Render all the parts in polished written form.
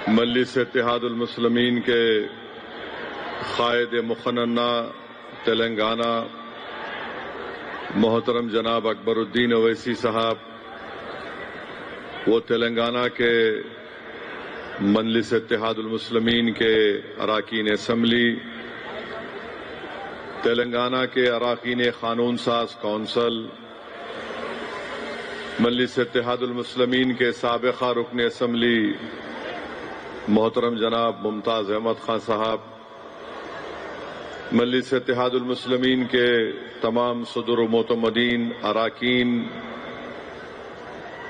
مجلس اتحاد المسلمین کے قائد مقننہ تلنگانہ محترم جناب اکبر الدین اویسی صاحب، وہ تلنگانہ کے مجلس اتحاد المسلمین کے اراکین اسمبلی، تلنگانہ کے اراکین قانون ساز کونسل، مجلس اتحاد المسلمین کے سابقہ رکن اسمبلی محترم جناب ممتاز احمد خان صاحب، مجلس اتحاد المسلمین کے تمام صدر و معتمدین، اراکین،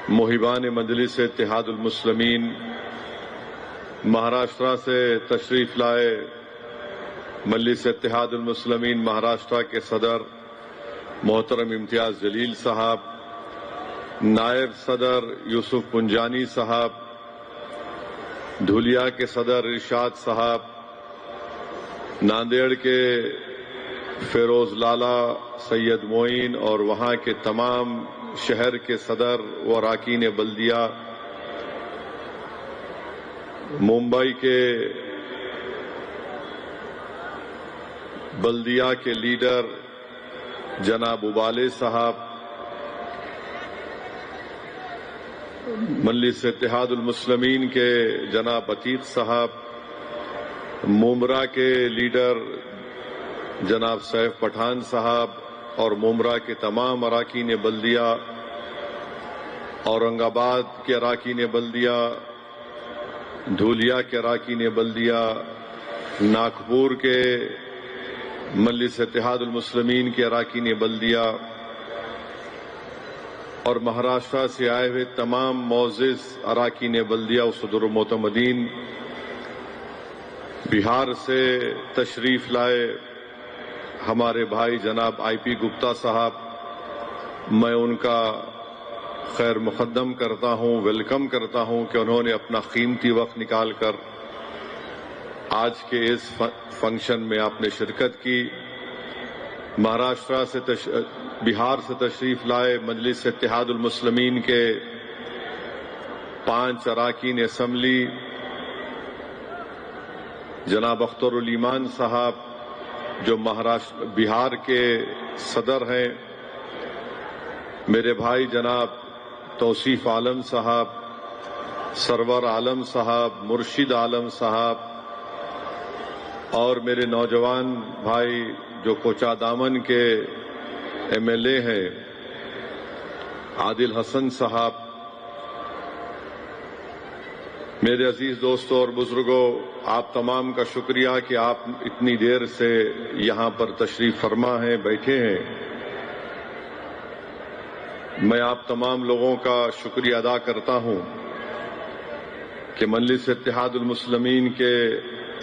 محبان مجلس اتحاد المسلمین، مہاراشٹرا سے تشریف لائے مجلس اتحاد المسلمین مہاراشٹرا کے صدر محترم امتیاز جلیل صاحب، نائب صدر یوسف پنجانی صاحب، دھولیا کے صدر ارشاد صاحب، ناندیڑ کے فیروز لالا سید معین اور وہاں کے تمام شہر کے صدر و اراکین بلدیہ، ممبئی کے بلدیہ کے لیڈر جناب ابالے صاحب، مجلس اتحاد المسلمین کے جناب عتیق صاحب، مومرا کے لیڈر جناب سیف پٹھان صاحب اور مومرا کے تمام اراکین بلدیہ، اورنگ آباد کے اراکین بلدیہ، دھولیا کے اراکین بلدیہ، ناگپور کے مجلس اتحاد المسلمین کے اراکین بلدیہ اور مہاراشٹرا سے آئے ہوئے تمام معزز اراکین بلدیہ و صدر و معتمدین، بہار سے تشریف لائے ہمارے بھائی جناب آئی پی گپتا صاحب، میں ان کا خیر مقدم کرتا ہوں، ویلکم کرتا ہوں کہ انہوں نے اپنا قیمتی وقت نکال کر آج کے اس فنکشن میں آپ نے شرکت کی۔ مہاراشٹرا سے بہار سے تشریف لائے مجلس اتحاد المسلمین کے 5 اراکین اسمبلی جناب اختر الایمان صاحب جو بہار کے صدر ہیں، میرے بھائی جناب توصیف عالم صاحب، سرور عالم صاحب، مرشد عالم صاحب، اور میرے نوجوان بھائی جو کوچا دامن کے ایم ایل اے ہیں عادل حسن صاحب، میرے عزیز دوستوں اور بزرگوں، آپ تمام کا شکریہ کہ آپ اتنی دیر سے یہاں پر تشریف فرما ہیں، بیٹھے ہیں۔ میں آپ تمام لوگوں کا شکریہ ادا کرتا ہوں کہ مجلس اتحاد المسلمین کے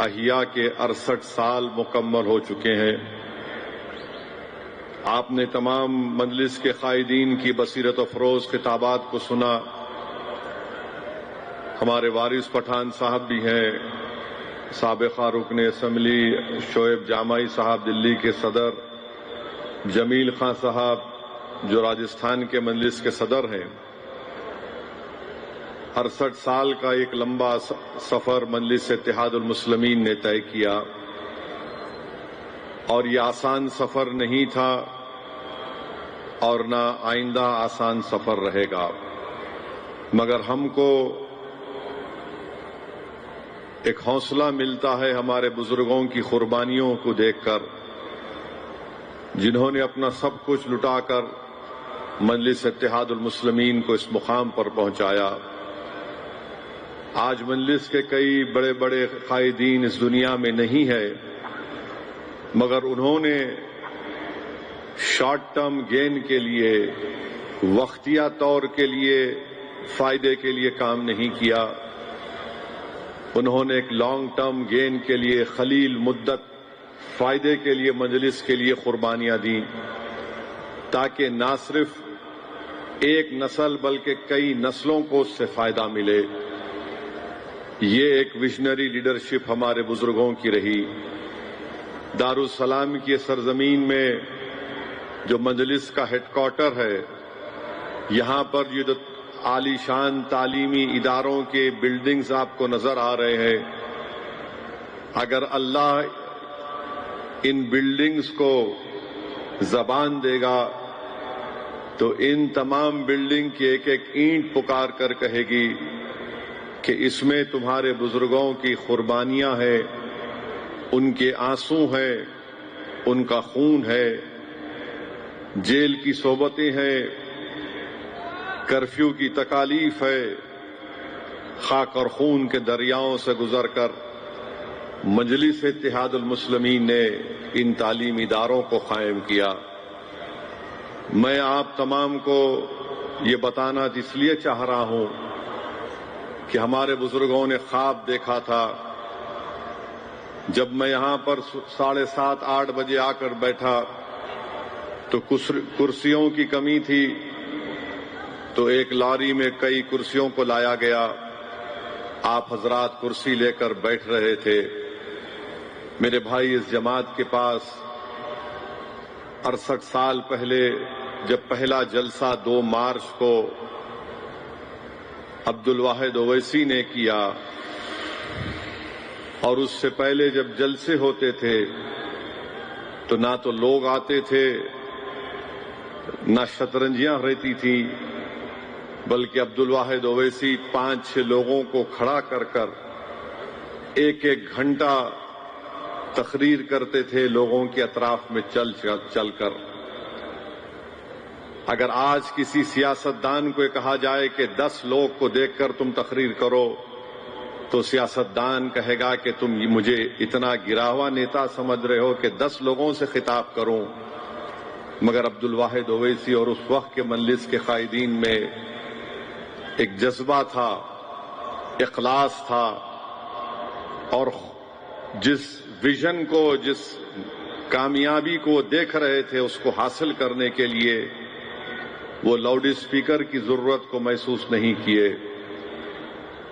احیاء کے 68 سال مکمل ہو چکے ہیں۔ آپ نے تمام مجلس کے قائدین کی بصیرت افروز خطابات کو سنا۔ ہمارے وارث پٹھان صاحب بھی ہیں، سابقہ رکن اسمبلی شعیب جامعی صاحب دلی کے صدر، جمیل خان صاحب جو راجستھان کے مجلس کے صدر ہیں۔ 68 سال کا ایک لمبا سفر مجلس اتحاد المسلمین نے طے کیا، اور یہ آسان سفر نہیں تھا اور نہ آئندہ آسان سفر رہے گا، مگر ہم کو ایک حوصلہ ملتا ہے ہمارے بزرگوں کی قربانیوں کو دیکھ کر، جنہوں نے اپنا سب کچھ لٹا کر مجلس اتحاد المسلمین کو اس مقام پر پہنچایا۔ آج مجلس کے کئی بڑے بڑے قائدین اس دنیا میں نہیں ہے، مگر انہوں نے شارٹ ٹرم گین کے لیے، وقتیہ طور کے لیے، فائدے کے لیے کام نہیں کیا۔ انہوں نے ایک لانگ ٹرم گین کے لیے، خلیل مدت فائدے کے لیے مجلس کے لیے قربانیاں دیں، تاکہ نہ صرف ایک نسل بلکہ کئی نسلوں کو اس سے فائدہ ملے۔ یہ ایک ویژنری لیڈرشپ ہمارے بزرگوں کی رہی۔ دارالسلام کی سرزمین میں جو مجلس کا ہیڈ کوارٹر ہے، یہاں پر یہ جو عالی شان تعلیمی اداروں کے بلڈنگز آپ کو نظر آ رہے ہیں، اگر اللہ ان بلڈنگز کو زبان دے گا تو ان تمام بلڈنگ کی ایک ایک اینٹ پکار کر کہے گی کہ اس میں تمہارے بزرگوں کی قربانیاں ہیں، ان کے آنسو ہیں، ان کا خون ہے، جیل کی صحبتیں ہیں، کرفیو کی تکالیف ہے، خاک اور خون کے دریاؤں سے گزر کر مجلس اتحاد المسلمین نے ان تعلیمی اداروں کو قائم کیا۔ میں آپ تمام کو یہ بتانا اس لیے چاہ رہا ہوں کہ ہمارے بزرگوں نے خواب دیکھا تھا۔ جب میں یہاں پر 7:30 8 بجے آ کر بیٹھا تو کرسیوں کی کمی تھی، تو ایک لاری میں کئی کرسیوں کو لایا گیا، آپ حضرات کرسی لے کر بیٹھ رہے تھے۔ میرے بھائی، اس جماعت کے پاس 68 سال پہلے جب پہلا جلسہ 2 مارچ کو عبد الواحد اویسی نے کیا، اور اس سے پہلے جب جلسے ہوتے تھے تو نہ تو لوگ آتے تھے، نہ شطرنجیاں رہتی تھی، بلکہ عبد الواحد اویسی 5-6 لوگوں کو کھڑا کر کر 1-1 گھنٹہ تقریر کرتے تھے لوگوں کے اطراف میں چل کر۔ اگر آج کسی سیاستدان کو کہا جائے کہ 10 لوگ کو دیکھ کر تم تقریر کرو تو سیاستدان کہے گا کہ تم مجھے اتنا گرا ہوا نیتا سمجھ رہے ہو کہ 10 لوگوں سے خطاب کروں۔ مگر عبد الواحد اویسی اور اس وقت کے مجلس کے قائدین میں ایک جذبہ تھا، اخلاص تھا، اور جس ویژن کو، جس کامیابی کو دیکھ رہے تھے اس کو حاصل کرنے کے لیے وہ لاؤڈ اسپیکر کی ضرورت کو محسوس نہیں کیے،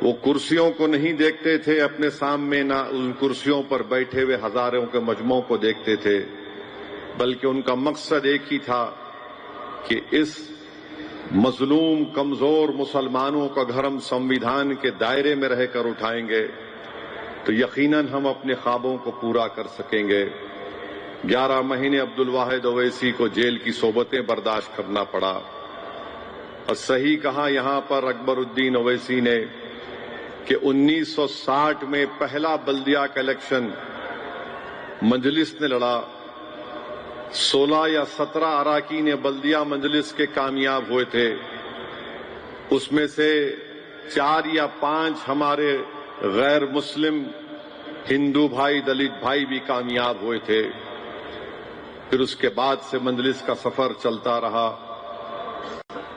وہ کرسیوں کو نہیں دیکھتے تھے اپنے سامنے، نہ ان کرسیوں پر بیٹھے ہوئے ہزاروں کے مجموعوں کو دیکھتے تھے، بلکہ ان کا مقصد ایک ہی تھا کہ اس مظلوم کمزور مسلمانوں کا گھر ہم سنویدھان کے دائرے میں رہ کر اٹھائیں گے تو یقیناً ہم اپنے خوابوں کو پورا کر سکیں گے۔ 11 مہینے عبد الواحد اویسی کو جیل کی صحبتیں برداشت کرنا پڑا، اور صحیح کہا یہاں پر اکبر الدین اویسی نے کہ 1960 میں پہلا بلدیہ کا الیکشن مجلس نے لڑا، 16 یا 17 اراکین بلدیہ مجلس کے کامیاب ہوئے تھے، اس میں سے 4 یا 5 ہمارے غیر مسلم ہندو بھائی، دلت بھائی بھی کامیاب ہوئے تھے۔ پھر اس کے بعد سے مجلس کا سفر چلتا رہا،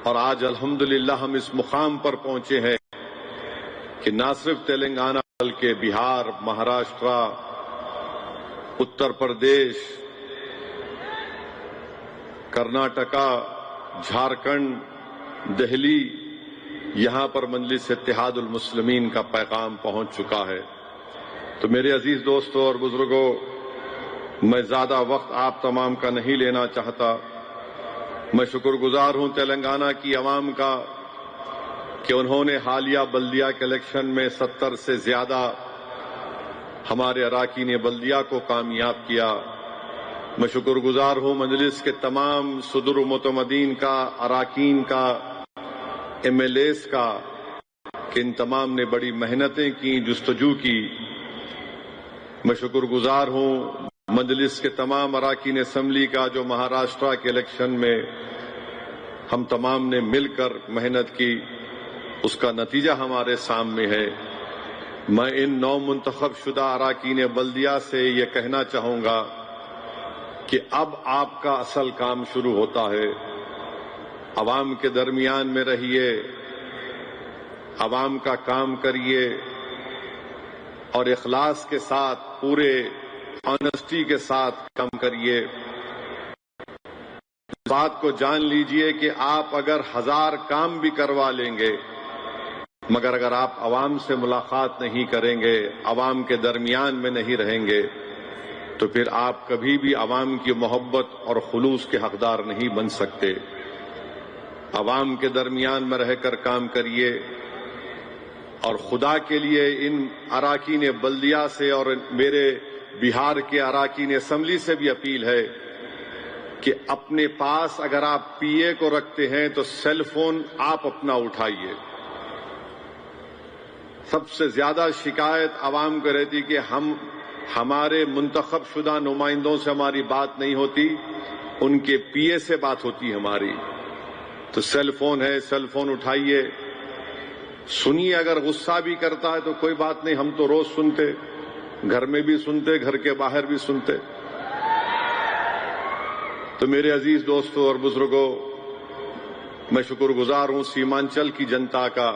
اور آج الحمدللہ ہم اس مقام پر پہنچے ہیں کہ نہ صرف تلنگانہ بلکہ بہار، مہاراشٹرا، اتر پردیش، کرناٹکا، جھارکھنڈ، دہلی، یہاں پر مجلس اتحاد المسلمین کا پیغام پہنچ چکا ہے۔ تو میرے عزیز دوستوں اور بزرگوں، میں زیادہ وقت آپ تمام کا نہیں لینا چاہتا۔ میں شکر گزار ہوں تلنگانہ کی عوام کا کہ انہوں نے حالیہ بلدیہ کے الیکشن میں 70 سے زیادہ ہمارے اراکین بلدیہ کو کامیاب کیا۔ میں شکر گزار ہوں مجلس کے تمام صدر و متمدین کا، اراکین کا، MLAs کا، کہ ان تمام نے بڑی محنتیں کی، جستجو کی۔ میں شکر گزار ہوں مجلس کے تمام اراکین اسمبلی کا جو مہاراشٹرا کے الیکشن میں ہم تمام نے مل کر محنت کی، اس کا نتیجہ ہمارے سامنے ہے۔ میں ان 9 منتخب شدہ اراکین بلدیہ سے یہ کہنا چاہوں گا کہ اب آپ کا اصل کام شروع ہوتا ہے۔ عوام کے درمیان میں رہیے، عوام کا کام کریے، اور اخلاص کے ساتھ، پورے آنےسٹی کے ساتھ کام کریے۔ اس بات کو جان لیجئے کہ آپ اگر 1000 کام بھی کروا لیں گے، مگر اگر آپ عوام سے ملاقات نہیں کریں گے، عوام کے درمیان میں نہیں رہیں گے، تو پھر آپ کبھی بھی عوام کی محبت اور خلوص کے حقدار نہیں بن سکتے۔ عوام کے درمیان میں رہ کر کام کریے، اور خدا کے لیے ان اراکین بلدیہ سے اور میرے بہار کے اراکین اسمبلی سے بھی اپیل ہے کہ اپنے پاس اگر آپ پی اے کو رکھتے ہیں تو سیل فون آپ اپنا اٹھائیے۔ سب سے زیادہ شکایت عوام کو رہتی کہ ہمارے منتخب شدہ نمائندوں سے ہماری بات نہیں ہوتی، ان کے پی اے سے بات ہوتی ہے ہماری۔ تو سیل فون ہے، سیل فون اٹھائیے، سنیے۔ اگر غصہ بھی کرتا ہے تو کوئی بات نہیں، ہم تو روز سنتے، گھر میں بھی سنتے، گھر کے باہر بھی سنتے۔ تو میرے عزیز دوستوں اور بزرگوں، میں شکر گزار ہوں سیمانچل کی جنتا کا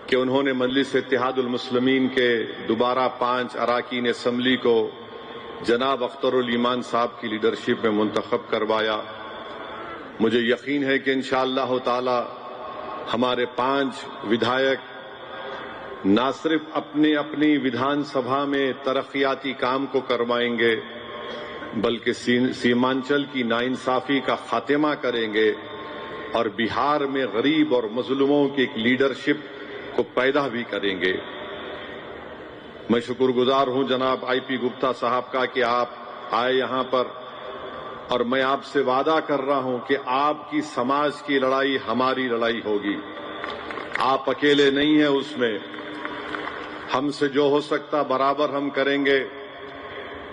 کہ انہوں نے مجلس اتحاد المسلمین کے دوبارہ 5 اراکین اسمبلی کو جناب اختر الایمان صاحب کی لیڈرشپ میں منتخب کروایا۔ مجھے یقین ہے کہ انشاءاللہ تعالی ہمارے 5 ودھائک نہ صرف اپنی ودھان سبھا میں ترقیاتی کام کو کروائیں گے، بلکہ سیمانچل کی ناانصافی کا خاتمہ کریں گے اور بہار میں غریب اور مظلوموں کی ایک لیڈرشپ کو پیدا بھی کریں گے۔ میں شکر گزار ہوں جناب آئی پی گپتا صاحب کا کہ آپ آئے یہاں پر، اور میں آپ سے وعدہ کر رہا ہوں کہ آپ کی سماج کی لڑائی ہماری لڑائی ہوگی، آپ اکیلے نہیں ہیں اس میں، ہم سے جو ہو سکتا برابر ہم کریں گے۔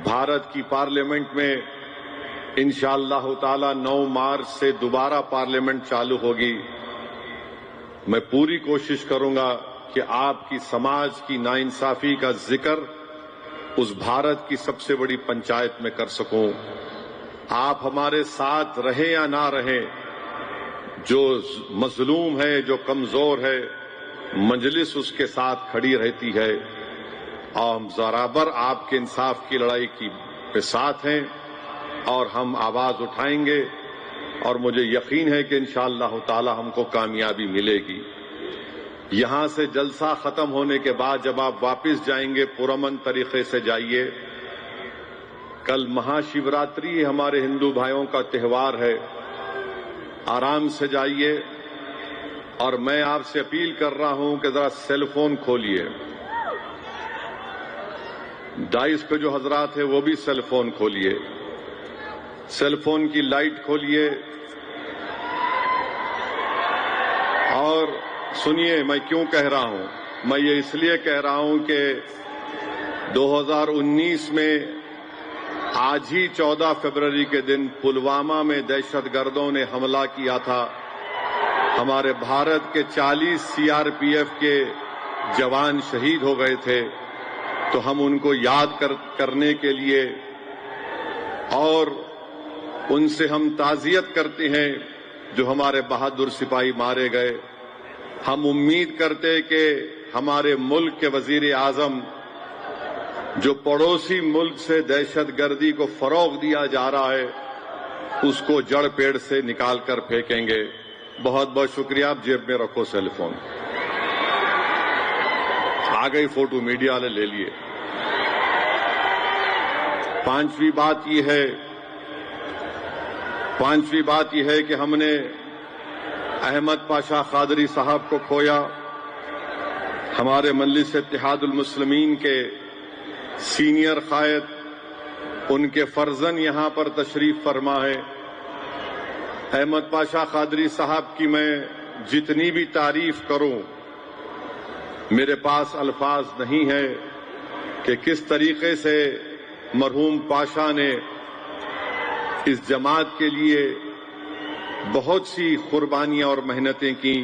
بھارت کی پارلیمنٹ میں انشاءاللہ تعالی 9 مارچ سے دوبارہ پارلیمنٹ چالو ہوگی۔ میں پوری کوشش کروں گا کہ آپ کی سماج کی ناانصافی کا ذکر اس بھارت کی سب سے بڑی پنچایت میں کر سکوں۔ آپ ہمارے ساتھ رہیں یا نہ رہیں، جو مظلوم ہے، جو کمزور ہے، مجلس اس کے ساتھ کھڑی رہتی ہے، اور ہم برابر آپ کے انصاف کی لڑائی کے ساتھ ہیں، اور ہم آواز اٹھائیں گے، اور مجھے یقین ہے کہ انشاءاللہ تعالی ہم کو کامیابی ملے گی۔ یہاں سے جلسہ ختم ہونے کے بعد جب آپ واپس جائیں گے پرامن طریقے سے جائیے۔ کل مہا شیوراتری ہمارے ہندو بھائیوں کا تہوار ہے، آرام سے جائیے، اور میں آپ سے اپیل کر رہا ہوں کہ ذرا سیل فون کھولیے۔ ڈائس پہ جو حضرات ہیں وہ بھی سیل فون کھولیے، سیل فون کی لائٹ کھولیے، اور سنیے میں کیوں کہہ رہا ہوں۔ میں یہ اس لیے کہہ رہا ہوں کہ 2019 میں آج ہی 14 فروری کے دن پلوامہ میں دہشت گردوں نے حملہ کیا تھا، ہمارے بھارت کے 40 سی آر پی ایف کے جوان شہید ہو گئے تھے۔ تو ہم ان کو یاد کرنے کے لیے اور ان سے ہم تعزیت کرتے ہیں جو ہمارے بہادر سپاہی مارے گئے۔ ہم امید کرتے کہ ہمارے ملک کے وزیر اعظم جو پڑوسی ملک سے دہشت گردی کو فروغ دیا جا رہا ہے اس کو جڑ پیڑ سے نکال کر پھینکیں گے۔ بہت بہت شکریہ۔ آپ جیب میں رکھو سیل فون۔ آ گئی فوٹو، میڈیا والے لے لیے۔ 5ویں بات یہ ہے کہ ہم نے احمد پاشا قادری صاحب کو کھویا۔ ہمارے مجلس اتحاد المسلمین کے سینئر قائد، ان کے فرزند یہاں پر تشریف فرما ہے۔ احمد پاشا قادری صاحب کی میں جتنی بھی تعریف کروں میرے پاس الفاظ نہیں ہے کہ کس طریقے سے مرحوم پاشا نے اس جماعت کے لیے بہت سی قربانیاں اور محنتیں کی۔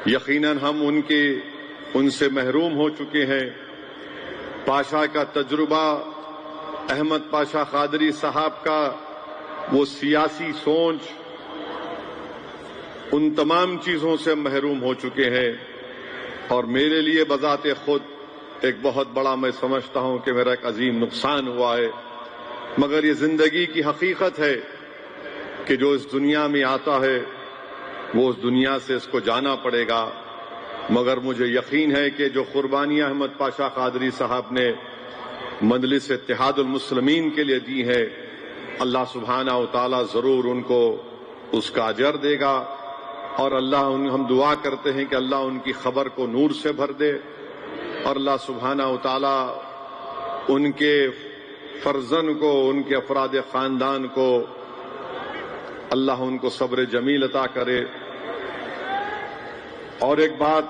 یقیناً ہم ان سے محروم ہو چکے ہیں۔ پاشا کا تجربہ، احمد پاشا قادری صاحب کا وہ سیاسی سوچ، ان تمام چیزوں سے محروم ہو چکے ہیں، اور میرے لیے بذات خود ایک بہت بڑا، میں سمجھتا ہوں کہ میرا ایک عظیم نقصان ہوا ہے۔ مگر یہ زندگی کی حقیقت ہے کہ جو اس دنیا میں آتا ہے وہ اس دنیا سے اس کو جانا پڑے گا۔ مگر مجھے یقین ہے کہ جو قربانیاں احمد پاشا قادری صاحب نے مجلس اتحاد المسلمین کے لیے دی ہے، اللہ سبحانہ و تعالی ضرور ان کو اس کا اجر دے گا، اور ہم دعا کرتے ہیں کہ اللہ ان کی خبر کو نور سے بھر دے، اور اللہ سبحانہ و تعالی ان کے فرزند کو، ان کے افراد خاندان کو اللہ ان کو صبر جمیل عطا کرے۔ اور ایک بات،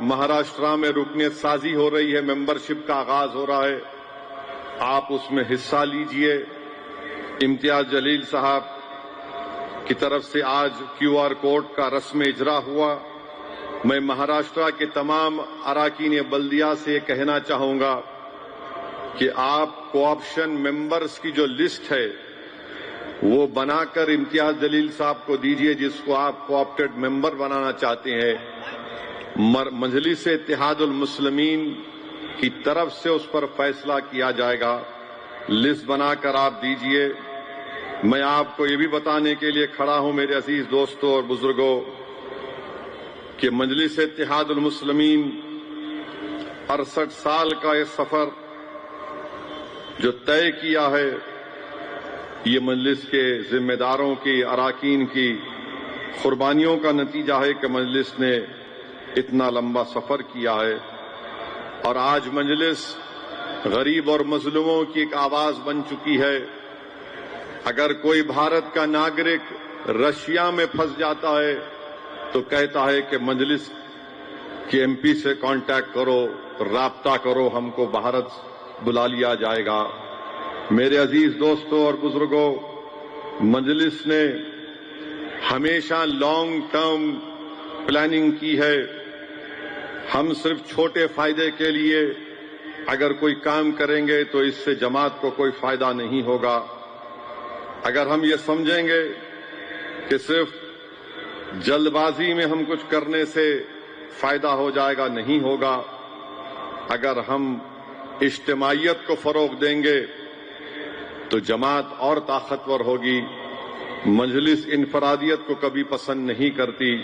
مہاراشٹرا میں رکنیت سازی ہو رہی ہے، ممبرشپ کا آغاز ہو رہا ہے، آپ اس میں حصہ لیجئے۔ امتیاز جلیل صاحب کی طرف سے آج QR کوڈ کا رسم اجرا ہوا۔ میں مہاراشٹرا کے تمام اراکین بلدیہ سے یہ کہنا چاہوں گا کہ آپ کوآپشن ممبرز کی جو لسٹ ہے وہ بنا کر امتیاز جلیل صاحب کو دیجئے، جس کو آپ کوآپٹڈ ممبر بنانا چاہتے ہیں۔ مجلس اتحاد المسلمین کی طرف سے اس پر فیصلہ کیا جائے گا، لسٹ بنا کر آپ دیجئے۔ میں آپ کو یہ بھی بتانے کے لیے کھڑا ہوں میرے عزیز دوستوں اور بزرگوں کہ مجلس اتحاد المسلمین 68 سال کا یہ سفر جو طے کیا ہے، یہ مجلس کے ذمہ داروں کی، اراکین کی قربانیوں کا نتیجہ ہے کہ مجلس نے اتنا لمبا سفر کیا ہے، اور آج مجلس غریب اور مظلوموں کی ایک آواز بن چکی ہے۔ اگر کوئی بھارت کا ناگرک رشیا میں پھنس جاتا ہے تو کہتا ہے کہ مجلس کے MP سے کانٹیکٹ کرو، رابطہ کرو، ہم کو بھارت بلا لیا جائے گا۔ میرے عزیز دوستوں اور بزرگوں، مجلس نے ہمیشہ لانگ ٹرم پلاننگ کی ہے۔ ہم صرف چھوٹے فائدے کے لیے اگر کوئی کام کریں گے تو اس سے جماعت کو کوئی فائدہ نہیں ہوگا۔ اگر ہم یہ سمجھیں گے کہ صرف جلد بازی میں ہم کچھ کرنے سے فائدہ ہو جائے گا، نہیں ہوگا۔ اگر ہم اجتماعیت کو فروغ دیں گے تو جماعت اور طاقتور ہوگی۔ مجلس انفرادیت کو کبھی پسند نہیں کرتی،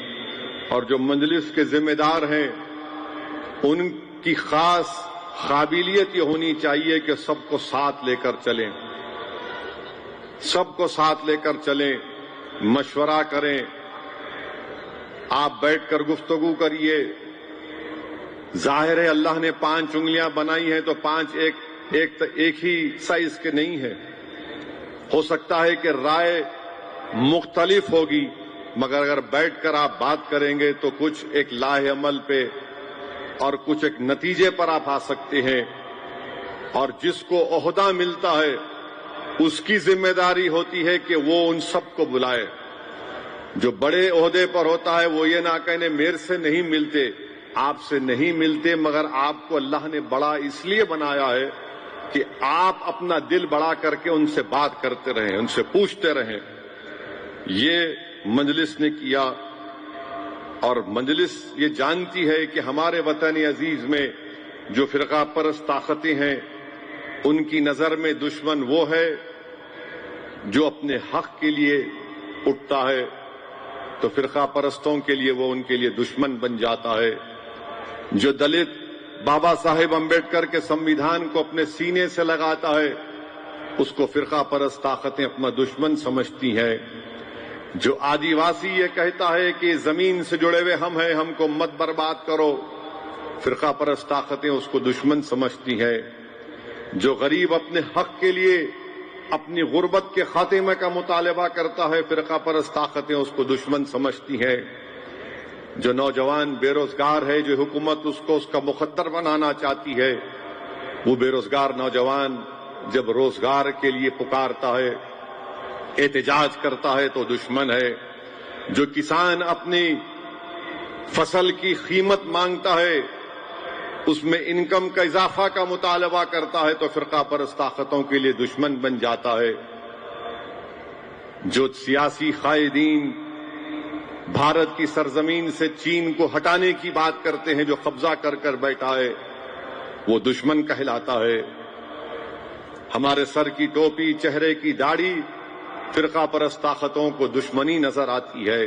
اور جو مجلس کے ذمہ دار ہیں ان کی خاص قابلیت یہ ہونی چاہیے کہ سب کو ساتھ لے کر چلیں، سب کو ساتھ لے کر چلیں، مشورہ کریں۔ آپ بیٹھ کر گفتگو کریے۔ ظاہر ہے اللہ نے 5 انگلیاں بنائی ہیں تو 5 ایک ہی سائز کے نہیں ہیں۔ ہو سکتا ہے کہ رائے مختلف ہوگی، مگر اگر بیٹھ کر آپ بات کریں گے تو کچھ ایک لاہ عمل پہ اور کچھ ایک نتیجے پر آپ آ سکتے ہیں۔ اور جس کو عہدہ ملتا ہے اس کی ذمہ داری ہوتی ہے کہ وہ ان سب کو بلائے۔ جو بڑے عہدے پر ہوتا ہے وہ یہ نہ کہنے میرے سے نہیں ملتے، آپ سے نہیں ملتے، مگر آپ کو اللہ نے بڑا اس لیے بنایا ہے کہ آپ اپنا دل بڑا کر کے ان سے بات کرتے رہیں، ان سے پوچھتے رہیں۔ یہ مجلس نے کیا، اور مجلس یہ جانتی ہے کہ ہمارے وطن عزیز میں جو فرقہ پرست طاقتیں ہیں ان کی نظر میں دشمن وہ ہے جو اپنے حق کے لیے اٹھتا ہے، تو فرقہ پرستوں کے لیے وہ ان کے لیے دشمن بن جاتا ہے۔ جو دلت بابا صاحب امبیڈکر کے سمویدھان کو اپنے سینے سے لگاتا ہے اس کو فرقہ پرست طاقتیں اپنا دشمن سمجھتی ہیں۔ جو آدیواسی یہ کہتا ہے کہ زمین سے جڑے ہوئے ہم ہیں، ہم کو مت برباد کرو، فرقہ پرست طاقتیں اس کو دشمن سمجھتی ہیں۔ جو غریب اپنے حق کے لیے اپنی غربت کے خاتمے کا مطالبہ کرتا ہے، فرقہ پرست طاقتیں اس کو دشمن سمجھتی ہیں۔ جو نوجوان بے روزگار ہے، جو حکومت اس کو اس کا مقدر بنانا چاہتی ہے، وہ بے روزگار نوجوان جب روزگار کے لیے پکارتا ہے، احتجاج کرتا ہے تو دشمن ہے۔ جو کسان اپنی فصل کی قیمت مانگتا ہے، اس میں انکم کا اضافہ کا مطالبہ کرتا ہے تو فرقہ پرست طاقتوں کے لیے دشمن بن جاتا ہے۔ جو سیاسی قائدین بھارت کی سرزمین سے چین کو ہٹانے کی بات کرتے ہیں، جو قبضہ کر کر بیٹھا ہے، وہ دشمن کہلاتا ہے۔ ہمارے سر کی ٹوپی، چہرے کی داڑھی فرقہ پرست طاقتوں کو دشمنی نظر آتی ہے۔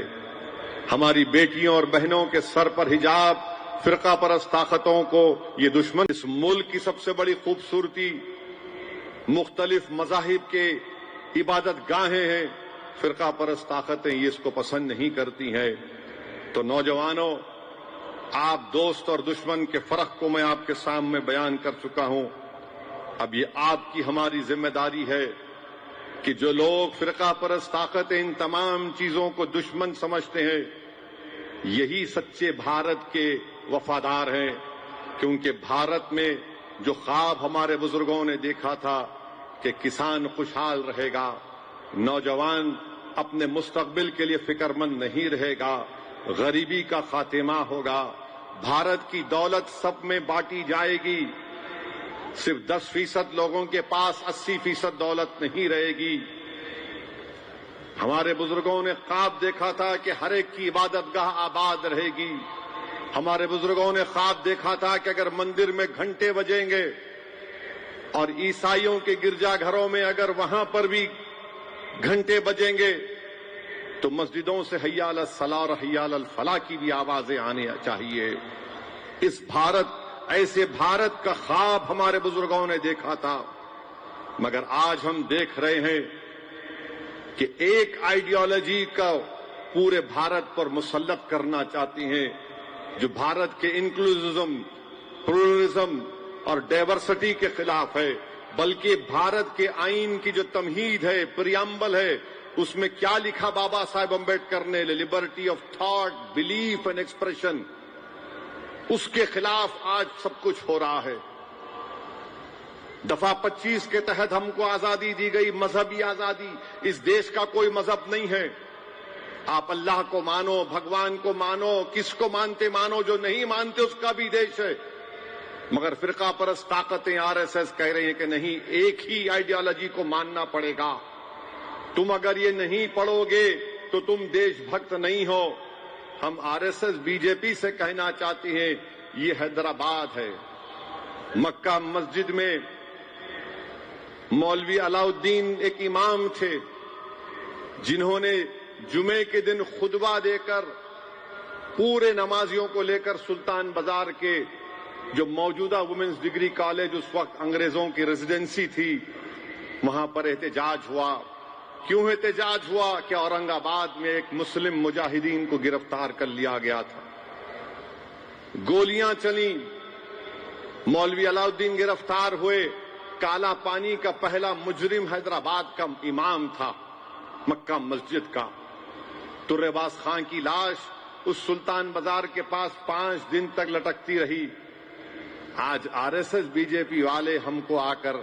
ہماری بیٹیوں اور بہنوں کے سر پر حجاب فرقہ پرست طاقتوں کو یہ دشمن۔ اس ملک کی سب سے بڑی خوبصورتی مختلف مذاہب کے عبادت گاہیں ہیں، فرقہ پرست طاقتیں یہ اس کو پسند نہیں کرتی ہیں. تو نوجوانوں، آپ دوست اور دشمن کے فرق کو میں آپ کے سامنے بیان کر چکا ہوں. اب یہ آپ کی ہماری ذمہ داری ہے کہ جو لوگ فرقہ پرست طاقتیں ان تمام چیزوں کو دشمن سمجھتے ہیں، یہی سچے بھارت کے وفادار ہیں. کیونکہ بھارت میں جو خواب ہمارے بزرگوں نے دیکھا تھا کہ کسان خوشحال رہے گا، نوجوان اپنے مستقبل کے لیے فکر مند نہیں رہے گا، غریبی کا خاتمہ ہوگا، بھارت کی دولت سب میں بانٹی جائے گی، صرف 10% لوگوں کے پاس 80% دولت نہیں رہے گی. ہمارے بزرگوں نے خواب دیکھا تھا کہ ہر ایک کی عبادت گاہ آباد رہے گی. ہمارے بزرگوں نے خواب دیکھا تھا کہ اگر مندر میں گھنٹے بجیں گے اور عیسائیوں کے گرجا گھروں میں اگر وہاں پر بھی گھنٹے بجیں گے تو مسجدوں سے حی علی الصلاۃ اور حی علی الفلاح کی بھی آوازیں آنے چاہیے. اس ایسے بھارت کا خواب ہمارے بزرگوں نے دیکھا تھا. مگر آج ہم دیکھ رہے ہیں کہ ایک آئیڈیالوجی کا پورے بھارت پر مسلط کرنا چاہتی ہیں جو بھارت کے انکلوزم، پلورلزم اور ڈائیورسٹی کے خلاف ہے، بلکہ بھارت کے آئین کی جو تمہید ہے، پریامبل ہے، اس میں کیا لکھا بابا صاحب امبیڈکر نے، liberty of thought, belief and expression, اس کے خلاف آج سب کچھ ہو رہا ہے. دفعہ 25 کے تحت ہم کو آزادی دی گئی، مذہبی آزادی. اس دیش کا کوئی مذہب نہیں ہے. آپ اللہ کو مانو، بھگوان کو مانو، کس کو مانتے مانو، جو نہیں مانتے اس کا بھی دیش ہے. مگر فرقہ پرست طاقتیں RSS کہہ رہی ہیں کہ نہیں، ایک ہی آئیڈیالوجی کو ماننا پڑے گا. تم اگر یہ نہیں پڑھو گے تو تم دیش بھکت نہیں ہو. ہم RSS BJP سے کہنا چاہتے ہیں، یہ حیدرآباد ہے. مکہ مسجد میں مولوی علاؤالدین ایک امام تھے جنہوں نے جمعے کے دن خطبہ دے کر پورے نمازیوں کو لے کر سلطان بازار کے جو موجودہ وومنز ڈگری کالج اس وقت انگریزوں کی ریزیڈنسی تھی وہاں پر احتجاج ہوا. کیوں احتجاج ہوا؟ کہ اورنگ آباد میں ایک مسلم مجاہدین کو گرفتار کر لیا گیا تھا. گولیاں چلیں، مولوی علاؤالدین گرفتار ہوئے. کالا پانی کا پہلا مجرم حیدرآباد کا امام تھا، مکہ مسجد کا. ترباز خان کی لاش اس سلطان بازار کے پاس 5 دن تک لٹکتی رہی. آج RSS BJP والے ہم کو آ کر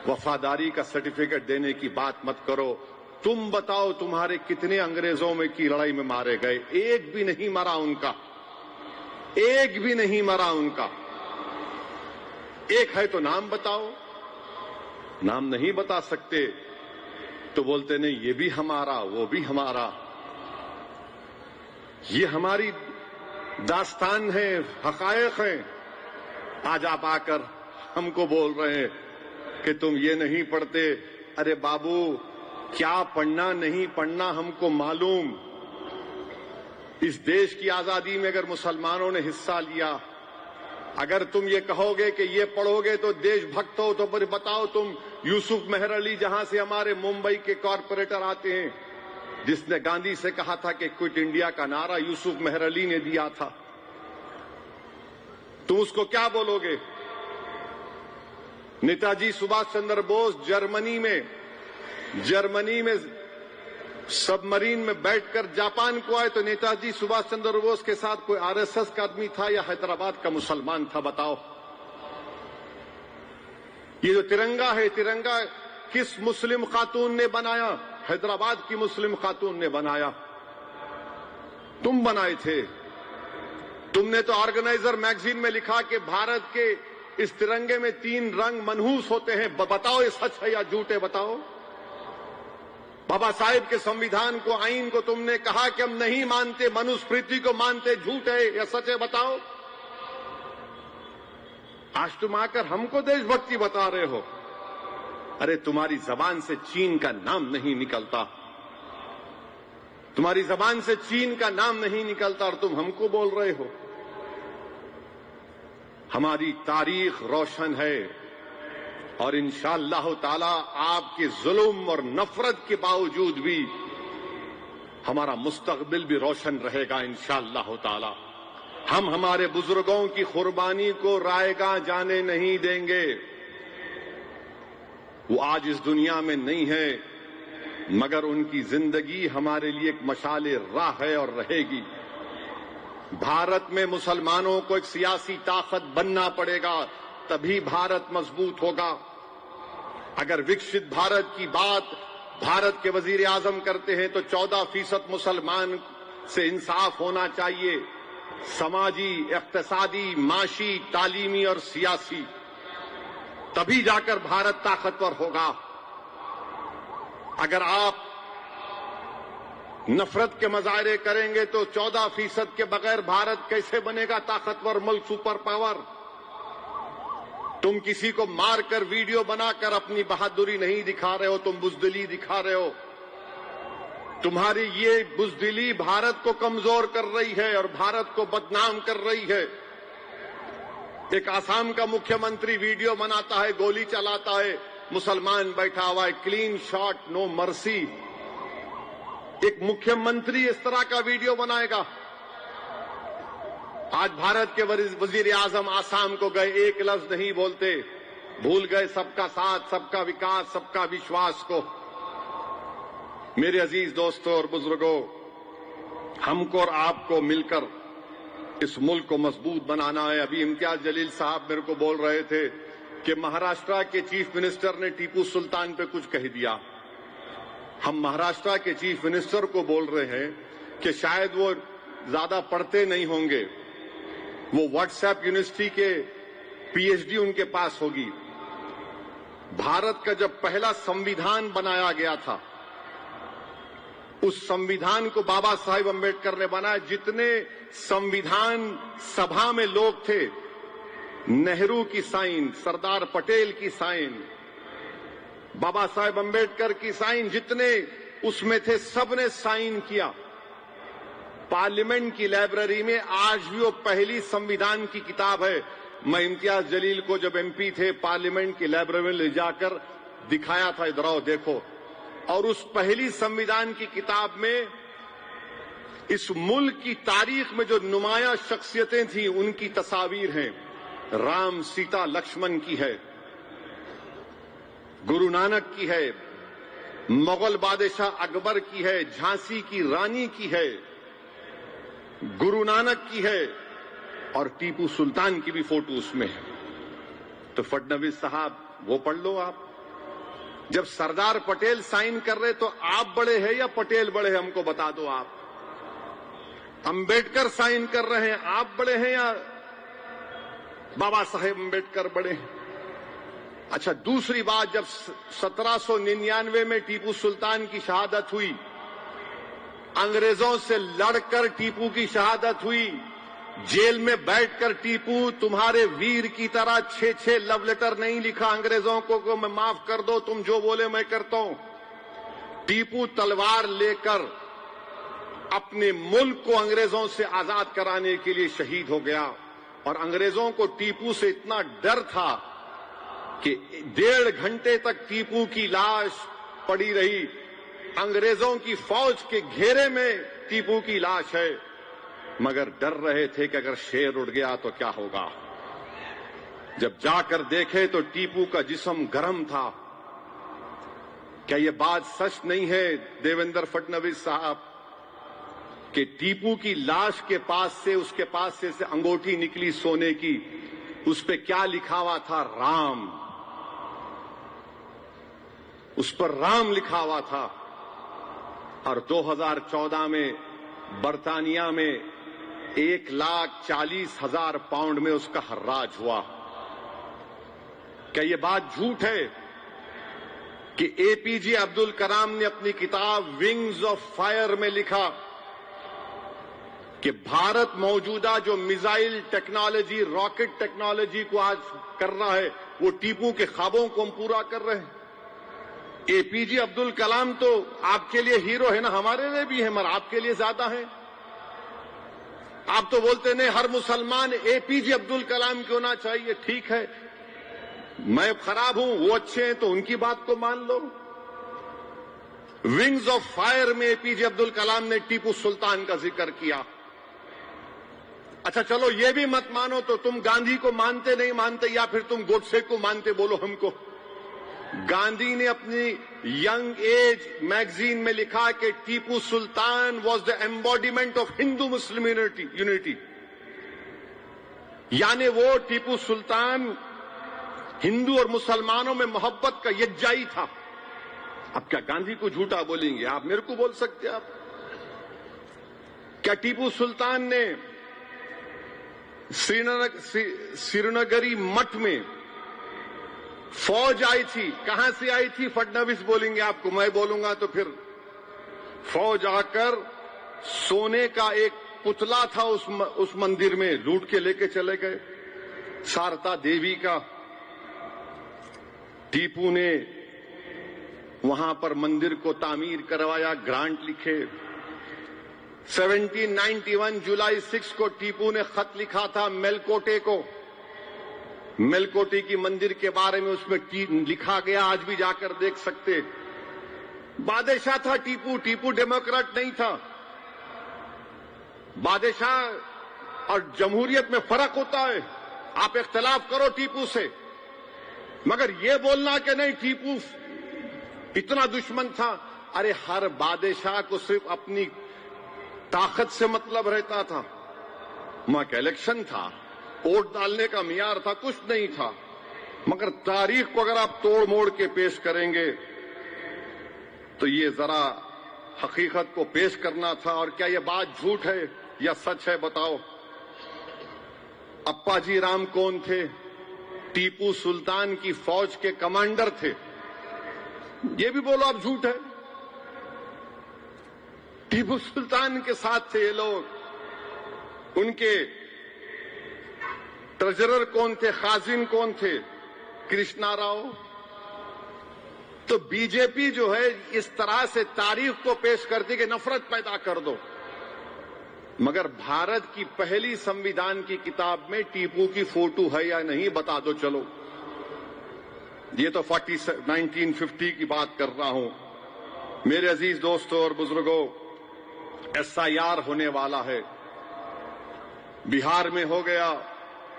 وفاداری کا سرٹیفکیٹ دینے کی بات مت کرو. تم بتاؤ تمہارے کتنے انگریزوں میں کی لڑائی میں مارے گئے؟ ایک بھی نہیں مرا ان کا، ایک بھی نہیں مرا ان کا. ایک ہے تو نام بتاؤ. نام نہیں بتا سکتے تو بولتے نہیں یہ بھی ہمارا، وہ بھی ہمارا. یہ ہماری داستان ہے، حقائق ہیں. آج آپ آ کر ہم کو بول رہے ہیں کہ تم یہ نہیں پڑھتے. ارے بابو، کیا پڑھنا نہیں پڑھنا ہم کو معلوم. اس دیش کی آزادی میں اگر مسلمانوں نے حصہ لیا، اگر تم یہ کہو گے کہ یہ پڑھو گے تو دیش بھکت ہو، تو پھر بتاؤ تم یوسف مہر علی جہاں سے ہمارے ممبئی کے کارپوریٹر آتے ہیں، جس نے گاندھی سے کہا تھا کہ کوئٹ انڈیا کا نعرہ یوسف مہر علی نے دیا تھا، تم اس کو کیا بولو گے؟ نیتاجی سبھاش چندر بوس جرمنی میں سب مرین میں بیٹھ کر جاپان کو آئے تو نیتاجی سبھاش چندر بوس کے ساتھ کوئی RSS کا آدمی تھا یا حیدرآباد کا مسلمان تھا؟ بتاؤ. یہ جو ترنگا ہے، ترنگا کس مسلم خاتون نے بنایا؟ حیدرآباد کی مسلم خاتون نے بنایا. تم بنائے تھے. تم نے تو آرگنائزر میگزین میں لکھا کہ بھارت کے اس ترنگے میں 3 رنگ منحوس ہوتے ہیں. بتاؤ یہ سچ ہے یا جھوٹ ہے؟ بتاؤ. بابا صاحب کے سمویدھان کو، آئین کو تم نے کہا کہ ہم نہیں مانتے، منوسمرتی کو مانتے، جھوٹ ہے یا سچ ہے؟ بتاؤ. آج تم آ کر ہم کو دیش بھکتی بتا رہے ہو. ارے تمہاری زبان سے چین کا نام نہیں نکلتا، تمہاری زبان سے چین کا نام نہیں نکلتا اور تم ہم کو بول رہے ہو. ہماری تاریخ روشن ہے اور انشاءاللہ تعالی آپ کے ظلم اور نفرت کے باوجود بھی ہمارا مستقبل بھی روشن رہے گا انشاءاللہ تعالی. ہم ہمارے بزرگوں کی قربانی کو رائے گاہ جانے نہیں دیں گے. وہ آج اس دنیا میں نہیں ہے، مگر ان کی زندگی ہمارے لیے ایک مشعل راہ ہے اور رہے گی. بھارت میں مسلمانوں کو ایک سیاسی طاقت بننا پڑے گا، تبھی بھارت مضبوط ہوگا. اگر وکست بھارت کی بات بھارت کے وزیر اعظم کرتے ہیں تو 14% مسلمان سے انصاف ہونا چاہیے، سماجی، اقتصادی، معاشی، تعلیمی اور سیاسی. تبھی جا کر بھارت طاقتور ہوگا. اگر آپ نفرت کے مظاہرے کریں گے تو 14% کے بغیر بھارت کیسے بنے گا طاقتور ملک، سپر پاور؟ تم کسی کو مار کر ویڈیو بنا کر اپنی بہادری نہیں دکھا رہے ہو، تم بزدلی دکھا رہے ہو. تمہاری یہ بزدلی بھارت کو کمزور کر رہی ہے اور بھارت کو بدنام کر رہی ہے. ایک آسام کا مکھیہ منتری ویڈیو بناتا ہے، گولی چلاتا ہے، مسلمان بیٹھا ہوا ہے، کلین شاٹ، نو مرسی. ایک مکھیہ منتری اس طرح کا ویڈیو بنائے گا؟ آج بھارت کے وزیر اعظم آسام کو گئے، ایک لفظ نہیں بولتے، بھول گئے سب کا ساتھ، سب کا وکاس، سب کا وشواس کو. میرے عزیز دوستوں اور بزرگوں، ہم کو اور آپ کو مل کر اس ملک کو مضبوط بنانا ہے. ابھی امتیاز جلیل صاحب میرے کو بول رہے تھے کہ مہاراشٹر کے چیف منسٹر نے ٹیپو سلطان پہ کچھ کہہ دیا. ہم مہاراشٹر کے چیف منسٹر کو بول رہے ہیں کہ شاید وہ زیادہ پڑھتے نہیں ہوں گے، وہ واٹس ایپ یونیورسٹی کے PhD ان کے پاس ہوگی. بھارت کا جب پہلا سمویدھان بنایا گیا تھا، اس سمویدھان کو بابا صاحب امبیڈکر نے بنایا. جتنے سمویدھان سبھا میں لوگ تھے، نہرو کی سائن، سردار پٹیل کی سائن، بابا صاحب امبیڈکر کی سائن، جتنے اس میں تھے سب نے سائن کیا. پارلیمنٹ کی لائبریری میں آج بھی وہ پہلی سمویدھان کی کتاب ہے. میں امتیاز جلیل کو جب MP تھے پارلیمنٹ کی لائبریری میں لے جا کر دکھایا تھا، ادھر آؤ دیکھو. اور اس پہلی سمویدھان کی کتاب میں اس ملک کی تاریخ میں جو نمایاں شخصیتیں تھیں ان کی تصاویر ہیں. رام، سیتا، لکشمن کی ہے، گرو نانک کی ہے، مغل بادشاہ اکبر کی ہے، جھانسی کی رانی کی ہے، گرو نانک کی ہے، اور ٹیپو سلطان کی بھی فوٹو اس میں ہے. تو فڈنویس صاحب وہ پڑھ لو آپ. جب سردار پٹیل سائن کر رہے تو آپ بڑے ہیں یا پٹیل بڑے ہیں؟ ہم کو بتا دو. آپ امبیڈکر سائن کر رہے ہیں، آپ بڑے ہیں یا بابا صاحب امبیڈکر بڑے ہیں؟ اچھا، دوسری بات، جب 1799 میں ٹیپو سلطان کی شہادت ہوئی، انگریزوں سے لڑ کر ٹیپو کی شہادت ہوئی، جیل میں بیٹھ کر ٹیپو تمہارے ویر کی طرح 6 لو لیٹر نہیں لکھا انگریزوں کو کہ میں معاف کر دو، تم جو بولے میں کرتا ہوں. ٹیپو تلوار لے کر اپنے ملک کو انگریزوں سے آزاد کرانے کے لیے شہید ہو گیا. اور انگریزوں کو ٹیپو سے اتنا ڈر تھا کہ 1.5 گھنٹے تک ٹیپو کی لاش پڑی رہی. انگریزوں کی فوج کے گھیرے میں ٹیپو کی لاش ہے، مگر ڈر رہے تھے کہ اگر شیر اڑ گیا تو کیا ہوگا. جب جا کر دیکھے تو ٹیپو کا جسم گرم تھا. کیا یہ بات سچ نہیں ہے دیویندر فڈنویس صاحب کہ ٹیپو کی لاش کے پاس سے، اس کے پاس سے انگوٹھی نکلی سونے کی، اس پہ کیا لکھا ہوا تھا؟ رام. اس پر رام لکھا ہوا تھا. اور 2014 میں برطانیہ میں 1,40,000 پاؤنڈ میں اس کا حراج ہوا. کیا یہ بات جھوٹ ہے کہ APJ عبد الکلام نے اپنی کتاب ونگز آف فائر میں لکھا کہ بھارت موجودہ جو میزائل ٹیکنالوجی، راکٹ ٹیکنالوجی کو آج کر رہا ہے، وہ ٹیپو کے خوابوں کو ہم پورا کر رہے ہیں. APJ عبد الکلام تو آپ کے لیے ہیرو ہے نا، ہمارے لیے بھی ہے، مگر آپ کے لیے زیادہ ہے. آپ تو بولتے نہیں ہر مسلمان APJ عبد الکلام کی ہونا چاہیے. ٹھیک ہے، میں خراب ہوں، وہ اچھے ہیں تو ان کی بات کو مان لو. ونگز آف فائر میں اے پی جے عبد الکلام نے ٹیپو سلطان کا ذکر کیا. اچھا چلو یہ بھی مت مانو تو تم گاندھی کو مانتے نہیں مانتے یا پھر تم گوڈسے کو مانتے بولو ہم کو. گاندھی نے اپنی ینگ ایج میگزین میں لکھا کہ Tipu Sultan was the embodiment of Hindu Muslim unity. یعنی وہ ٹیپو سلطان ہندو اور مسلمانوں میں محبت کا یکجائی تھا. اب کیا گاندھی کو جھوٹا بولیں گے؟ آپ میرے کو بول سکتے آپ؟ کیا ٹیپو سلطان نے سرینگری مٹھ میں فوج آئی تھی؟ کہاں سے آئی تھی؟ فڈنویس بولیں گے آپ کو، میں بولوں گا تو پھر فوج آ کر سونے کا ایک پتلا تھا اس مندر میں لوٹ کے لے کے چلے گئے، سارتا دیوی کا. ٹیپو نے وہاں پر مندر کو تعمیر کروایا، گرانٹ لکھے. 1791 جولائی 6 کو ٹیپو نے خط لکھا تھا میلکوٹے کو. میلکوٹے کی مندر کے بارے میں اس میں لکھا گیا، آج بھی جا کر دیکھ سکتے. بادشاہ تھا ٹیپو، ٹیپو ڈیموکریٹ نہیں تھا. بادشاہ اور جمہوریت میں فرق ہوتا ہے. آپ اختلاف کرو ٹیپو سے، مگر یہ بولنا کہ نہیں ٹیپو اتنا دشمن تھا. ارے ہر بادشاہ کو صرف اپنی طاقت سے مطلب رہتا تھا. وہاں کا الیکشن تھا، ووٹ ڈالنے کا معیار تھا، کچھ نہیں تھا. مگر تاریخ کو اگر آپ توڑ موڑ کے پیش کریں گے تو یہ ذرا حقیقت کو پیش کرنا تھا. اور کیا یہ بات جھوٹ ہے یا سچ ہے بتاؤ؟ اپا جی رام کون تھے؟ ٹیپو سلطان کی فوج کے کمانڈر تھے. یہ بھی بولو آپ جھوٹ ہے؟ ٹیپو سلطان کے ساتھ تھے یہ لوگ. ان کے ٹریجرر کون تھے؟ خازن کون تھے؟ کرشنا راؤ. تو بی جے پی جو ہے اس طرح سے تاریخ کو پیش کرتی کہ نفرت پیدا کر دو. مگر بھارت کی پہلی سمویدھان کی کتاب میں ٹیپو کی فوٹو ہے یا نہیں بتا دو چلو. یہ تو 1950 کی بات کر رہا ہوں. میرے عزیز دوستوں اور بزرگوں، ایس آئی آر ہونے والا ہے. بہار میں ہو گیا،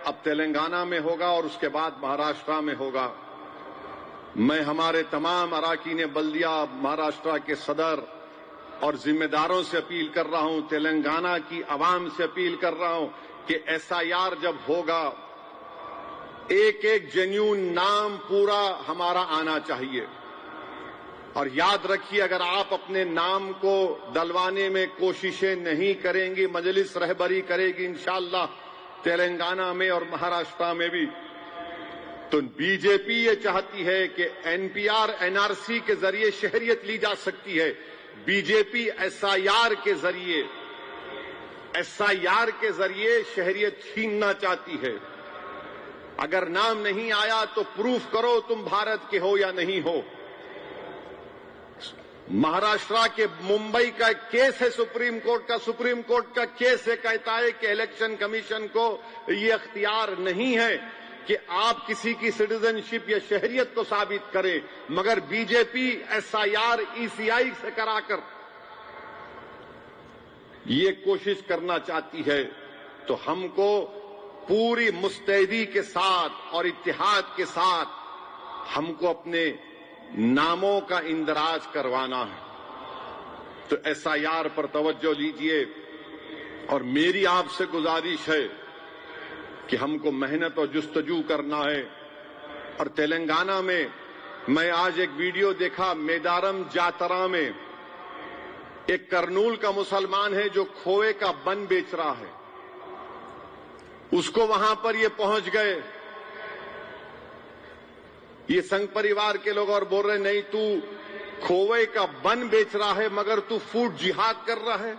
اب تلنگانہ میں ہوگا اور اس کے بعد مہاراشٹرا میں ہوگا. میں ہمارے تمام اراکین بلدیہ مہاراشٹرا کے صدر اور ذمہ داروں سے اپیل کر رہا ہوں، تلنگانہ کی عوام سے اپیل کر رہا ہوں کہ ایس آئی آر جب ہوگا ایک ایک جینیون نام پورا ہمارا آنا چاہیے. اور یاد رکھیے، اگر آپ اپنے نام کو دلوانے میں کوششیں نہیں کریں گی، مجلس رہبری کرے گی انشاءاللہ تلنگانہ میں اور مہاراشٹرا میں بھی، تو بی جے پی یہ چاہتی ہے کہ N P R N R C کے ذریعے شہریت لی جا سکتی ہے. B J P S I R کے ذریعے شہریت چھیننا چاہتی ہے. اگر نام نہیں آیا تو پروف کرو تم بھارت کے ہو یا نہیں ہو. مہاراشٹرا کے ممبئی کا ایک کیس ہے سپریم کورٹ کا کیس ہے، کہتا ہے کہ الیکشن کمیشن کو یہ اختیار نہیں ہے کہ آپ کسی کی سٹیزن شپ یا شہریت کو ثابت کریں. مگر B J P S I R E C I سے کرا کر یہ کوشش کرنا چاہتی ہے. تو ہم کو پوری مستعدی کے ساتھ اور اتحاد کے ساتھ ہم کو اپنے ناموں کا اندراج کروانا ہے. تو ایس آئی آر پر توجہ لیجئے. اور میری آپ سے گزارش ہے کہ ہم کو محنت اور جستجو کرنا ہے. اور تلنگانہ میں آج ایک ویڈیو دیکھا، میدارم جاترا میں ایک کرنول کا مسلمان ہے جو کھوئے کا بن بیچ رہا ہے. اس کو وہاں پر یہ پہنچ گئے، یہ سنگھ پریوار کے لوگ، اور بول رہے نہیں تو کھوئے کا بن بیچ رہا ہے مگر تو فوڈ جہاد کر رہا ہے.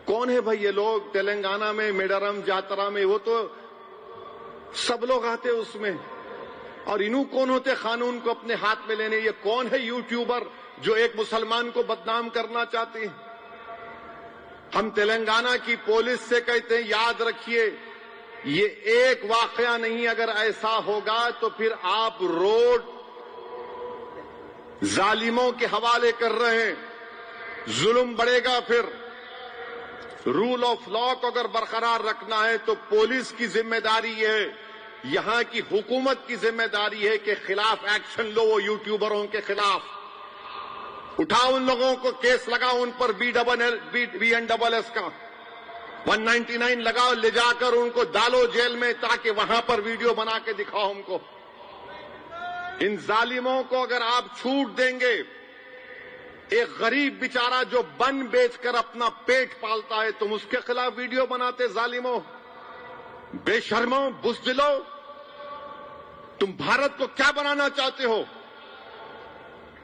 کون ہے بھائی یہ لوگ تلنگانہ میں میڈارم جاترا میں؟ وہ تو سب لوگ آتے اس میں. اور انہوں کون ہوتے قانون کو اپنے ہاتھ میں لینے؟ یہ کون ہے یوٹیوبر جو ایک مسلمان کو بدنام کرنا چاہتے ہیں؟ ہم تلنگانہ کی پولیس سے کہتے ہیں یاد رکھیے یہ ایک واقعہ نہیں، اگر ایسا ہوگا تو پھر آپ روڈ ظالموں کے حوالے کر رہے ہیں. ظلم بڑھے گا. پھر رول آف لا کو اگر برقرار رکھنا ہے تو پولیس کی ذمہ داری یہ ہے, یہاں کی حکومت کی ذمہ داری ہے کہ خلاف ایکشن لو. وہ یوٹیوبروں کے خلاف اٹھاؤ, ان لوگوں کو کیس لگاؤ, ان پر BNSS کا 199 لگاؤ, لے جا کر ان کو ڈالو جیل میں تاکہ وہاں پر ویڈیو بنا کے دکھاؤ ہم کو. ان ظالموں کو اگر آپ چھوٹ دیں گے, ایک غریب بیچارہ جو بن بیچ کر اپنا پیٹ پالتا ہے, تم اس کے خلاف ویڈیو بناتے. ظالموں, بے شرموں, بزدلوں, تم بھارت کو کیا بنانا چاہتے ہو؟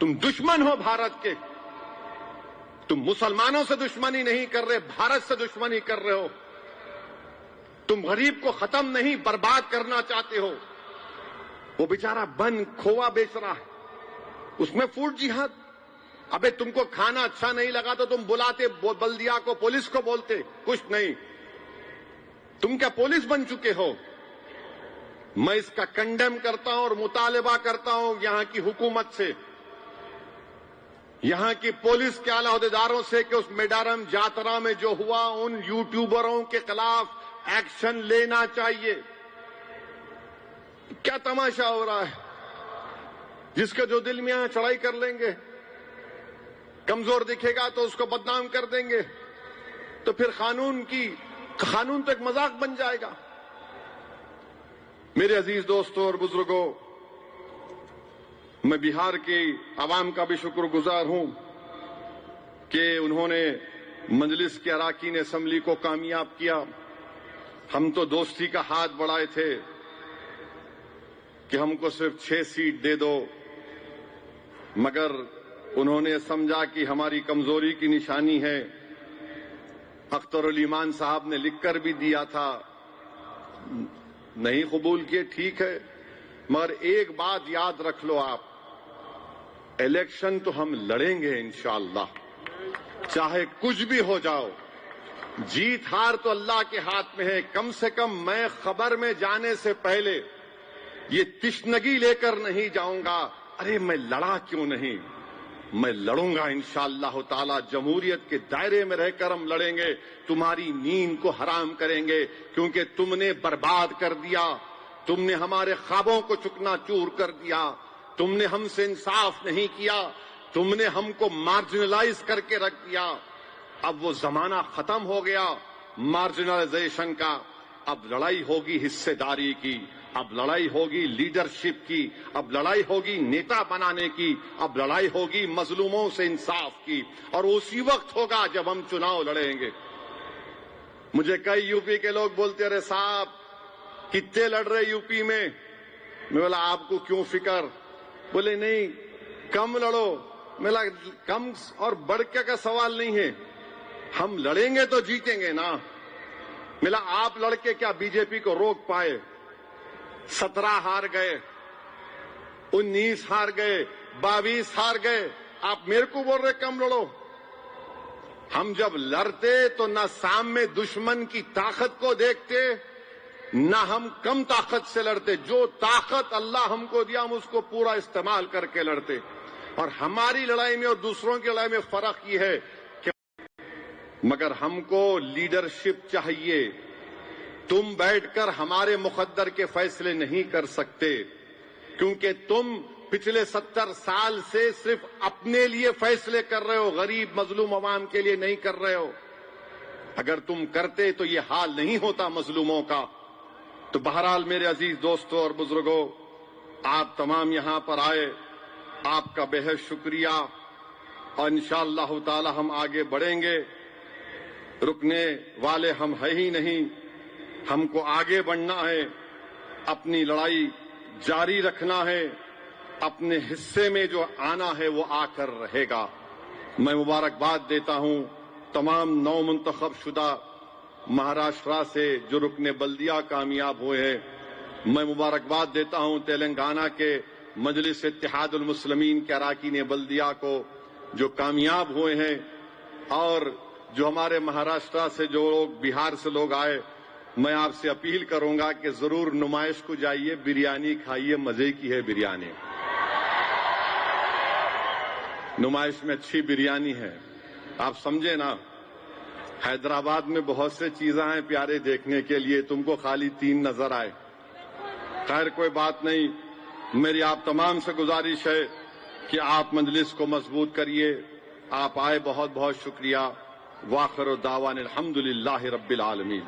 تم دشمن ہو بھارت کے. تم مسلمانوں سے دشمنی نہیں کر رہے, بھارت سے دشمنی کر رہے ہو. تم غریب کو ختم نہیں, برباد کرنا چاہتے ہو. وہ بیچارہ بن کھووا بیچ رہا ہے, اس میں فوڈ جہاد. ابے تم کو کھانا اچھا نہیں لگا تو تم بلاتے بلدیہ کو, پولیس کو بولتے, کچھ نہیں. تم کیا پولیس بن چکے ہو؟ میں اس کا کنڈیم کرتا ہوں اور مطالبہ کرتا ہوں یہاں کی حکومت سے, یہاں کی پولیس کے اعلی عہدیداروں سے کہ اس میڈارم جاترا میں جو ہوا ان یوٹیوبروں کے خلاف ایکشن لینا چاہیے. کیا تماشا ہو رہا ہے؟ جس کے جو دل میں یہاں چڑھائی کر لیں گے, کمزور دکھے گا تو اس کو بدنام کر دیں گے, تو پھر قانون تو ایک مذاق بن جائے گا. میرے عزیز دوستوں اور بزرگوں, میں بہار کی عوام کا بھی شکر گزار ہوں کہ انہوں نے مجلس کے اراکین اسمبلی کو کامیاب کیا. ہم تو دوستی کا ہاتھ بڑھائے تھے کہ ہم کو صرف 6 سیٹ دے دو, مگر انہوں نے سمجھا کہ ہماری کمزوری کی نشانی ہے. اختر الایمان صاحب نے لکھ کر بھی دیا تھا, نہیں قبول کیے, ٹھیک ہے, مگر ایک بات یاد رکھ لو آپ, الیکشن تو ہم لڑیں گے انشاءاللہ, چاہے کچھ بھی ہو جاؤ. جیت ہار تو اللہ کے ہاتھ میں ہے. کم سے کم میں خبر میں جانے سے پہلے یہ تشنگی لے کر نہیں جاؤں گا, ارے میں لڑا کیوں نہیں. میں لڑوں گا انشاءاللہ تعالی. جمہوریت کے دائرے میں رہ کر ہم لڑیں گے. تمہاری نیند کو حرام کریں گے, کیونکہ تم نے برباد کر دیا, تم نے ہمارے خوابوں کو چکنا چور کر دیا, تم نے ہم سے انصاف نہیں کیا, تم نے ہم کو مارجنلائز کر کے رکھ دیا. اب وہ زمانہ ختم ہو گیا مارجنلائزیشن کا. اب لڑائی ہوگی حصے داری کی, اب لڑائی ہوگی لیڈرشپ کی, اب لڑائی ہوگی نیتا بنانے کی, اب لڑائی ہوگی مظلوموں سے انصاف کی. اور اسی وقت ہوگا جب ہم چناؤ لڑیں گے. مجھے کئی یو پی کے لوگ بولتے, ارے صاحب کتنے لڑ رہے یو پی میں؟ میں بولا آپ کو کیوں فکر؟ بولے نہیں کم لڑو. میں بولا کم اور بڑھ کے کا سوال نہیں ہے, ہم لڑیں گے تو جیتیں گے نا. ملا آپ لڑکے کیا بی جے پی کو روک پائے؟ 17 ہار گئے, 19 ہار گئے, 22 ہار گئے. آپ میرے کو بول رہے کم لڑو. ہم جب لڑتے تو نہ سامنے دشمن کی طاقت کو دیکھتے, نہ ہم کم طاقت سے لڑتے. جو طاقت اللہ ہم کو دیا ہم اس کو پورا استعمال کر کے لڑتے. اور ہماری لڑائی میں اور دوسروں کی لڑائی میں فرق یہ ہے کہ مگر ہم کو لیڈرشپ چاہیے. تم بیٹھ کر ہمارے مقدر کے فیصلے نہیں کر سکتے, کیونکہ تم پچھلے 70 سال سے صرف اپنے لیے فیصلے کر رہے ہو, غریب مظلوم عوام کے لیے نہیں کر رہے ہو. اگر تم کرتے تو یہ حال نہیں ہوتا مظلوموں کا. تو بہرحال میرے عزیز دوستوں اور بزرگوں, آپ تمام یہاں پر آئے, آپ کا بے حد شکریہ. اور انشاءاللہ تعالی ہم آگے بڑھیں گے. رکنے والے ہم ہیں ہی نہیں, ہم کو آگے بڑھنا ہے, اپنی لڑائی جاری رکھنا ہے. اپنے حصے میں جو آنا ہے وہ آ کر رہے گا. میں مبارکباد دیتا ہوں تمام نو منتخب شدہ مہاراشٹر سے جو رکن بلدیہ کامیاب ہوئے ہیں. میں مبارکباد دیتا ہوں تلنگانہ کے مجلس اتحاد المسلمین کے اراکین بلدیہ کو جو کامیاب ہوئے ہیں. اور جو ہمارے مہاراشٹر سے جو لوگ, بہار سے لوگ آئے, میں آپ سے اپیل کروں گا کہ ضرور نمائش کو جائیے, بریانی کھائیے, مزے کی ہے بریانی. نمائش میں اچھی بریانی ہے، آپ سمجھے نا، حیدرآباد میں بہت سے چیزیں ہیں پیارے دیکھنے کے لیے، تم کو خالی 3 نظر آئے۔ خیر کوئی بات نہیں، میری آپ تمام سے گزارش ہے کہ آپ مجلس کو مضبوط کریے۔ آپ آئے، بہت بہت شکریہ۔ وآخر دعوانا الحمدللہ رب العالمین۔